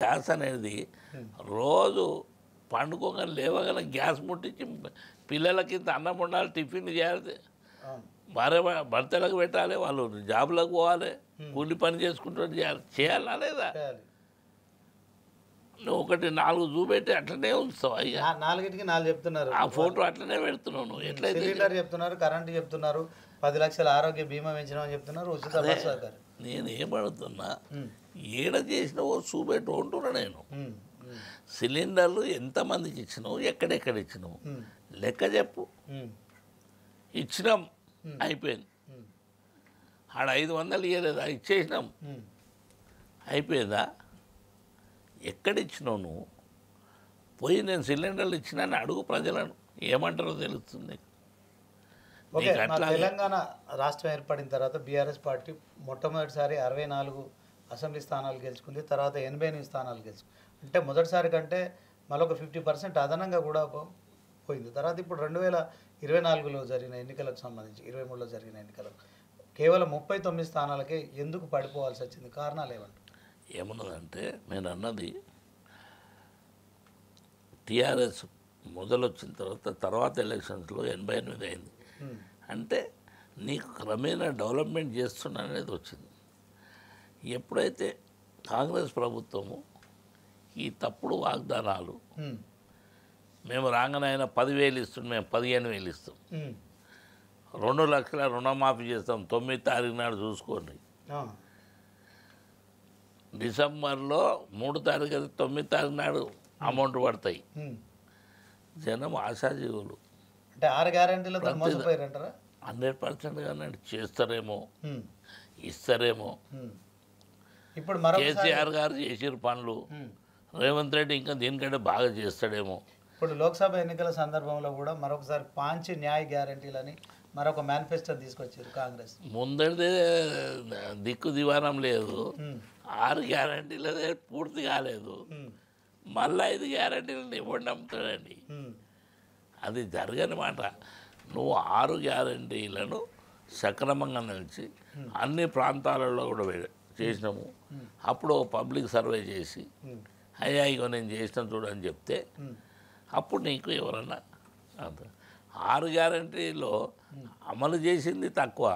Gas అనేది రోజు పండుకోగానే లేవగానే గ్యాస్ ముట్టించి పిల్లలకి ఇంత అన్నం ఉండాలి, టిఫిన్ చేయాలి, భార్య భర్తలకు పెట్టాలి, వాళ్ళు జాబులకు పోవాలి, కూలి పని చేసుకుంటూ చేయాలా లేదా? నువ్వు ఒకటి 4 చూపెట్టి అట్లనే ఉంచుతావు. అయ్యా 4కి 4 చెప్తున్నారు, ఆ ఫోటో అట్లనే పెడుతున్నావు. నువ్వు ఎట్లయితే సిలిండర్ చెప్తున్నారు, కరెంటు చెప్తున్నారు, 10 లక్షల ఆరోగ్య బీమా పెంచినామని చెప్తున్నారు, ఉచిత బస్సు సౌకర్యం. నేను ఏమడుతున్నా, ఏడ చేసినావో చూపెట్టు అంటున్నా నేను. సిలిండర్లు ఎంతమందికి ఇచ్చినావు, ఎక్కడెక్కడ ఇచ్చినావు లెక్క చెప్పు. ఇచ్చినాం అయిపోయింది. ఆడ 500 ఇవ్వలేదా, ఇచ్చేసినాం అయిపోయిందా? ఎక్కడిచ్చినావు నువ్వు? పోయి నేను సిలిండర్లు ఇచ్చినాను అడుగు ప్రజలను, ఏమంటారో తెలుస్తుంది. ఓకే, తెలంగాణ రాష్ట్రం ఏర్పడిన తర్వాత బీఆర్ఎస్ పార్టీ మొట్టమొదటిసారి 64 అసెంబ్లీ స్థానాలు గెలుచుకుంది, తర్వాత 88 స్థానాలు గెలుచుకుంది. అంటే మొదటిసారి కంటే మరొక 50% అదనంగా కూడా పోయింది. తర్వాత ఇప్పుడు 2024లో జరిగిన ఎన్నికలకు సంబంధించి 23లో జరిగిన ఎన్నికలకు కేవలం 39 స్థానాలకే ఎందుకు పడిపోవాల్సి వచ్చింది? కారణాలు ఏమంటారు? ఏమన్నదంటే, నేను అన్నది టీఆర్ఎస్ మొదలొచ్చిన తర్వాత ఎలక్షన్స్లో 88 అయింది. అంటే నీకు క్రమేణా డెవలప్మెంట్ చేస్తున్నా అనేది వచ్చింది. ఎప్పుడైతే కాంగ్రెస్ ప్రభుత్వము ఈ తప్పుడు వాగ్దానాలు, మేము రాగానైనా 10,000 ఇస్తున్నాం, మేము 15,000 ఇస్తాం, 2 లక్షల రుణమాఫీ చేస్తాం, 9 తారీఖు నాడు చూసుకోండి, డిసెంబర్లో 3 తారీఖు అయితే 9 తారీఖు నాడు అమౌంట్ పడతాయి. జనం ఆశాజీవులు. అంటే 6 గ్యారెంటీలతో మోసపోయారంటారా? 100% కానీ చేస్తారేమో, ఇస్తారేమో. ఇప్పుడు కేసీఆర్ గారు చేసిన పనులు రేవంత్ రెడ్డి ఇంకా దీనికంటే బాగా చేస్తాడేమో. ఇప్పుడు లోక్సభ ఎన్నికల సందర్భంలో కూడా మరొకసారి పాంచి న్యాయ గ్యారెంటీలని మరొక మేనిఫెస్టో తీసుకొచ్చారు కాంగ్రెస్. ముందరిదే దిక్కు దివానం లేదు, 6 గ్యారెంటీలదే పూర్తి కాలేదు, మళ్ళీ 5 గ్యారెంటీలను ఇవ్వండి నమ్ముతాడండి. అది జరగని మాట. నువ్వు 6 గ్యారెంటీలను సక్రమంగా నిలిచి అన్ని ప్రాంతాలలో కూడా చేసినాము. అప్పుడు పబ్లిక్ సర్వే చేసి అయ్యా ఇగో నేను చేసిన చూడని చెప్తే అప్పుడు నీకు ఎవరన్నా అంత. 6 గ్యారెంటీలో అమలు చేసింది తక్కువ,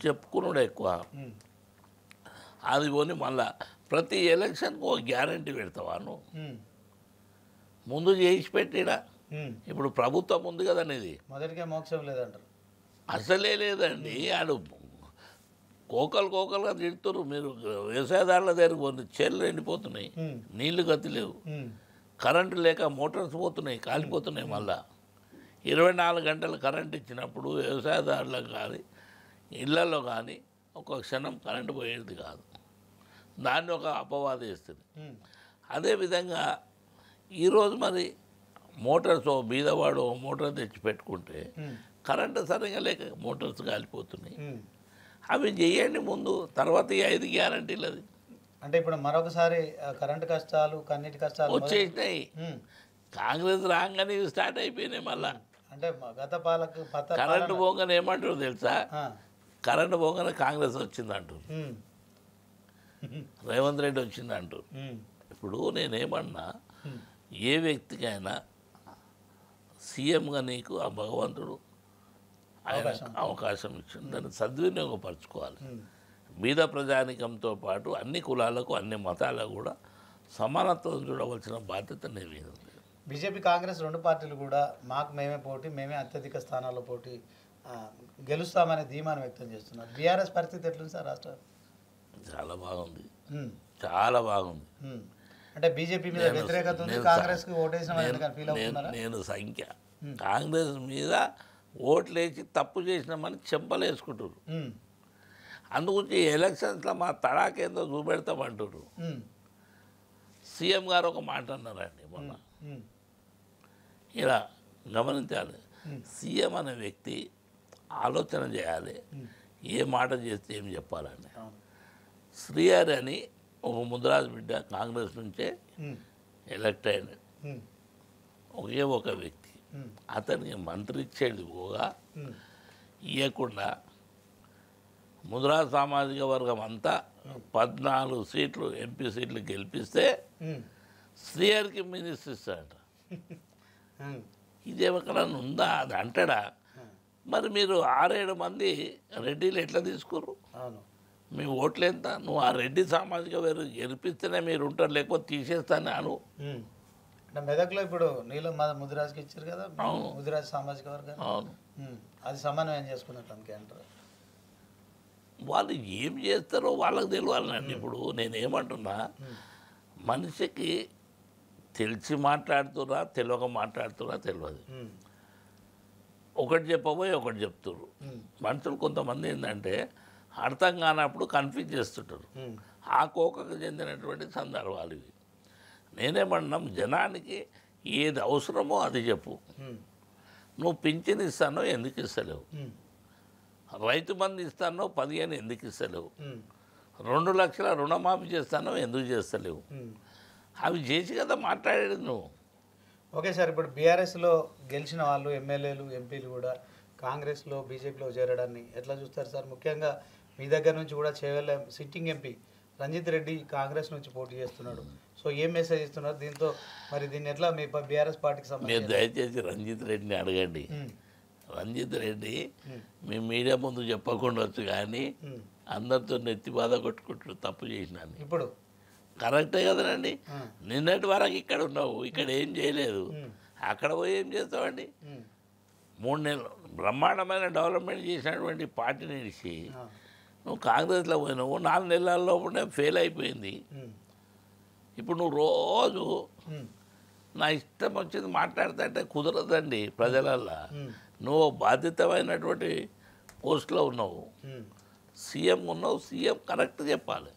చెప్పుకున్నాడు ఎక్కువ. అది పోని మళ్ళా ప్రతి ఎలక్షన్కి ఒక గ్యారెంటీ పెడతావా నువ్వు? ముందు చేసి పెట్టిడా. ఇప్పుడు ప్రభుత్వం ఉంది కదండి, మొదటికే మోక్షం లేదంటారు. అసలే లేదండి. ఆడు కోకలుగా తిడుతున్నారు. మీరు వ్యవసాయదారుల దగ్గర కొన్ని చేళ్ళు ఎండిపోతున్నాయి, నీళ్లు గతి లేవు, కరెంటు లేక మోటార్స్ పోతున్నాయి, కాలిపోతున్నాయి. మళ్ళా 24 గంటలు కరెంట్ ఇచ్చినప్పుడు వ్యవసాయదారులకు కానీ ఇళ్లలో కానీ ఒక క్షణం కరెంటు పోయేది కాదు. దాన్ని ఒక అపవాదం ఇస్తుంది. అదేవిధంగా ఈరోజు మరి మోటార్స్ బీదవాడు మోటార్ తెచ్చి పెట్టుకుంటే కరెంటు సరిగా లేక మోటార్స్ కాలిపోతున్నాయి. అవి చేయండి ముందు, తర్వాత ఈ 5 గ్యారెంటీలు. అది అంటే ఇప్పుడు మరొకసారి కరెంటు కష్టాలు, కన్నీటి కష్టాలు వచ్చేసినాయి. కాంగ్రెస్ రాగానే స్టార్ట్ అయిపోయినాయి. మళ్ళా అంటే గత పాలకు కరెంటు పోగానే ఏమంటారు తెలుసా? కరెంటు పోగానే కాంగ్రెస్ వచ్చిందంటారు, రేవంత్ రెడ్డి వచ్చిందంటారు. ఇప్పుడు నేనేమన్నా, ఏ వ్యక్తికైనా సీఎంగా నీకు ఆ భగవంతుడు ఆయన అవకాశం ఇచ్చింది, దాన్ని సద్వినియోగపరచుకోవాలి. బీద ప్రజానికంతో పాటు అన్ని కులాలకు, అన్ని మతాలకు కూడా సమానత్వం చూడవలసిన బాధ్యత నీ మీద ఉంది. బీజేపీ కాంగ్రెస్ 2 పార్టీలు కూడా మాకు మేమే పోటీ, మేమే అత్యధిక స్థానాల్లో పోటీ గెలుస్తామనే ధీమాను వ్యక్తం చేస్తున్నారు. బీఆర్ఎస్ పరిస్థితి ఎట్లుంది సార్ రాష్ట్రం? చాలా బాగుంది, చాలా బాగుంది. అంటే బీజేపీ మీద వ్యతిరేకత ఉంది, కాంగ్రెస్కి ఓటేసిన ఫీల్ అవుతున్నారా? నేను సంఖ్య కాంగ్రెస్ మీద ఓట్లేసి తప్పు చేసినామని చెంపలేసుకుంటారు. అందుగురించి ఎలక్షన్స్లో మా తడాకేందో చూపెడతామంటారు. సీఎం గారు ఒక మాట అన్నారండి మొన్న, ఇలా గమనించాలి. సీఎం అనే వ్యక్తి ఆలోచన చేయాలి, ఏ మాట చేస్తే ఏం చెప్పాలని. శ్రీహరి అని ఒక ముద్రాజ్ బిడ్డ కాంగ్రెస్ నుంచే ఎలక్ట్ అయిన ఒకే ఒక వ్యక్తి, అతనికి మంత్రి ఇచ్చేది పోగా ఇవ్వకుండా ముద్రా సామాజిక వర్గం అంతా 14 సీట్లు ఎంపీ సీట్లు గెలిపిస్తే శ్రీహరికి మినిస్టర్ ఇస్తాడంట. ఇది ఎక్కడన్నా ఉందా? అది అంటాడా? మరి మీరు 6-7 మంది రెడ్డిలు ఎట్లా తీసుకుర్రు? మీ ఓట్లు ఎంత? నువ్వు ఆ రెడ్డి సామాజిక వర్గం గెలిపిస్తేనే మీరు ఉంటారు, లేకపోతే తీసేస్తాను అను. మెదక్లో ఇప్పుడు నీలం ముదిరాజుకి ఇచ్చారు కదా, ముదిరాజు సామాజిక వర్గం. అవును, అది సమన్వయం చేసుకున్నట్టు అందుకే అంటారు. వాళ్ళు ఏం చేస్తారో వాళ్ళకి తెలియాలండి. ఇప్పుడు నేనేమంటున్నా, మనిషికి తెలిసి మాట్లాడుతున్నా తెలియక మాట్లాడుతున్నా తెలియదు. ఒకటి చెప్పబోయి ఒకటి చెప్తున్నారు. మనుషులు కొంతమంది ఏంటంటే అర్థం కానప్పుడు కన్ఫ్యూజ్ చేస్తుంటారు. ఆ కోకకు చెందినటువంటి సందర్భాలు ఇవి. నేనేమన్నాం, జనానికి ఏది అవసరమో అది చెప్పు. నువ్వు పింఛన్ ఇస్తానో ఎందుకు ఇస్తలేవు? రైతు బంధు ఇస్తానో 15 ఎందుకు ఇస్తలేవు? 2 లక్షల రుణమాఫీ చేస్తానో ఎందుకు చేస్తలేవు? అవి చేసి కదా మాట్లాడేది నువ్వు. ఓకే సార్, ఇప్పుడు బీఆర్ఎస్లో గెలిచిన వాళ్ళు ఎమ్మెల్యేలు ఎంపీలు కూడా కాంగ్రెస్లో బీజేపీలో చేరడాన్ని ఎట్లా చూస్తారు సార్? ముఖ్యంగా మీ దగ్గర నుంచి కూడా చేవెళ్ళ సిట్టింగ్ ఎంపీ రంజిత్ రెడ్డి కాంగ్రెస్ నుంచి పోటీ చేస్తున్నాడు. సో ఏం మెసేజ్ ఇస్తున్నారు దీంతో? మరి దీన్ని ఎట్లా మీ బీఆర్ఎస్ పార్టీకి మీరు సంబంధించి? దయచేసి రంజిత్ రెడ్డిని అడగండి. రంజిత్ రెడ్డి మీ మీడియా ముందు చెప్పకుండొచ్చు, కానీ అందరితో నెత్తి బాధ కొట్టుకుంటాడు తప్పు చేసినాను. ఇప్పుడు కరెక్టే కదనండి. నిన్నటి వరకు ఇక్కడ ఉన్నావు, ఇక్కడ ఏం చేయలేదు, అక్కడ పోయి ఏం చేస్తావండి? 3 నెలలు బ్రహ్మాండమైన డెవలప్మెంట్ చేసినటువంటి పార్టీని ఇచ్చి నువ్వు కాంగ్రెస్లో పోయినావు. 4 నెలల్లో ఫెయిల్ అయిపోయింది. ఇప్పుడు నువ్వు రోజు నా ఇష్టం వచ్చింది మాట్లాడుతుంటే కుదరదండి ప్రజలల్లో. నువ్వు బాధ్యతమైనటువంటి పోస్ట్లో ఉన్నావు, సీఎం ఉన్నావు, సీఎం కరెక్ట్ చెప్పాలి.